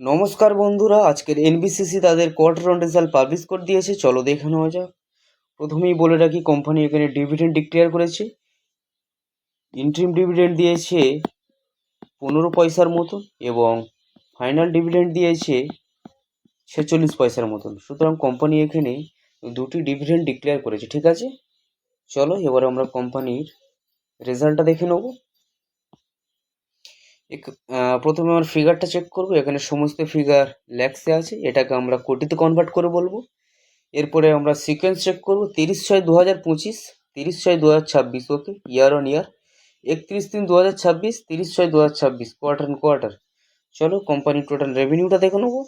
নমস্কার বন্ধুরা, আজকের এনবিসিসি তাদের কোয়ার্টার ওয়ান রেজাল্ট পাবলিশ করে দিয়েছে। চলো দেখে নেওয়া যাক। প্রথমেই বলে রাখি, কোম্পানি এখানে ডিভিডেন্ড ডিক্লেয়ার করেছে। ইন্টারিম ডিভিডেন্ড দিয়েছে 15 পয়সার মতন এবং ফাইনাল ডিভিডেন্ড দিয়েছে 46 পয়সার মতন। সুতরাং কোম্পানি এখানে দুটি ডিভিডেন্ড ডিক্লেয়ার করেছে। ঠিক আছে, চলো এবার আমরা কোম্পানির রেজাল্টটা দেখে নেব। প্রথমে আমার ফিগারটা চেক করব। এখানে সমস্ত ফিগার ল্যাক্সে আছে, এটাকে আমরা কোটিতে কনভার্ট করে বলবো। এরপরে আমরা সিকোয়েন্স চেক করব। 30/6/2025, 30/6/2026, okay, year on year. 31/3/2026, 30/6/2026, quarter on quarter. চলো কোম্পানির টোটাল রেভিনিউটা দেখে নেবো।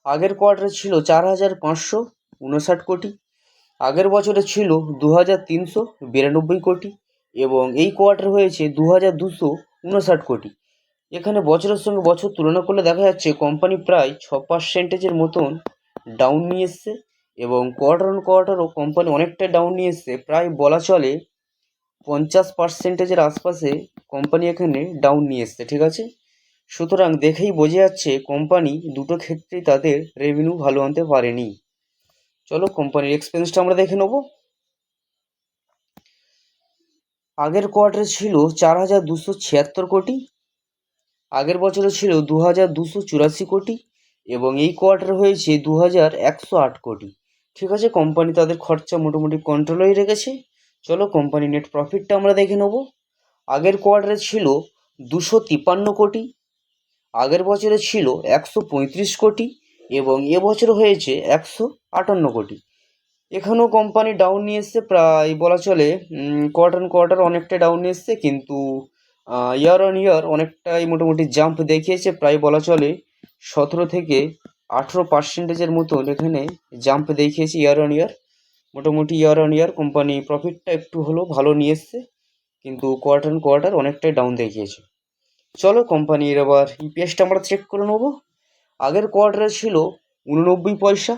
আগের কোয়ার্টারে ছিল 4,559 কোটি, আগের বছরে ছিল 2,392 কোটি এবং এই কোয়ার্টার হয়েছে 2,259 কোটি। এখানে বছরের সঙ্গে বছর তুলনা করলে দেখা যাচ্ছে কোম্পানি প্রায় 6%-এর মতন ডাউন নিয়ে এসছে এবং কোয়ার্টার অন কোয়ার্টারও কোম্পানি অনেকটাই ডাউন নিয়ে এসছে। প্রায় বলা চলে 50%-এর আশপাশে কোম্পানি এখানে ডাউন নিয়ে এসছে। ঠিক আছে, সুতরাং দেখেই বোঝা যাচ্ছে কোম্পানি দুটো ক্ষেত্রেই তাদের রেভিনিউ ভালো আনতে পারেনি। চলো কোম্পানির এক্সপেন্সটা আমরা দেখে নেব। আগের কোয়ার্টারে ছিল 4,276 কোটি, আগের বছরে ছিল 2,284 কোটি এবং এই কোয়ার্টারে হয়েছে 2,108 কোটি। ঠিক আছে, কোম্পানি তাদের খরচা মোটামুটি কন্ট্রোলেই রেখেছে। চলো কোম্পানি নেট প্রফিটটা আমরা দেখে নেব। আগের কোয়ার্টারে ছিল 253 কোটি, আগের বছরে ছিল 135 কোটি এবং এবছর হয়েছে 158 কোটি। এখানেও কোম্পানি ডাউন নিয়ে এসছে, প্রায় বলা চলে কোয়ার্টার অন কোয়ার্টার অনেকটা ডাউন নিয়ে এসছে, কিন্তু ইয়ার অন ইয়ার অনেকটাই মোটামুটি জাম্প দেখিয়েছে। প্রায় বলা চলে 17-18%-এর মতন এখানে জাম্প দেখিয়েছে ইয়ার অন ইয়ার। মোটামুটি ইয়ার অন ইয়ার কোম্পানি প্রফিটটা একটু হলেও ভালো নিয়ে এসছে, কিন্তু কোয়ার্টার অন কোয়ার্টার অনেকটাই ডাউন দেখিয়েছে। চলো কোম্পানির এবার ইপিএসটা আমরা চেক করে নেবো। আগের কোয়ার্টারে ছিল 89 পয়সা,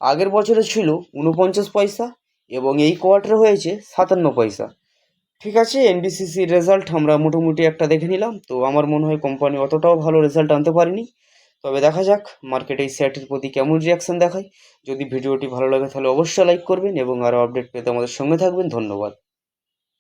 আগের বছরে ছিল 49 পয়সা এবং এই কোয়ার্টারে হয়েছে 57 পয়সা। ঠিক আছে, এনবিসিসির রেজাল্ট আমরা মোটামুটি একটা দেখে নিলাম। তো আমার মনে হয় কোম্পানি অতটাও ভালো রেজাল্ট আনতে পারেনি। তবে দেখা যাক মার্কেটে এই শেয়ারটির প্রতি কেমন রিয়াকশন দেখায়। যদি ভিডিওটি ভালো লাগে তাহলে অবশ্যই লাইক করবেন এবং আরও আপডেট পেতে আমাদের সঙ্গে থাকবেন। ধন্যবাদ।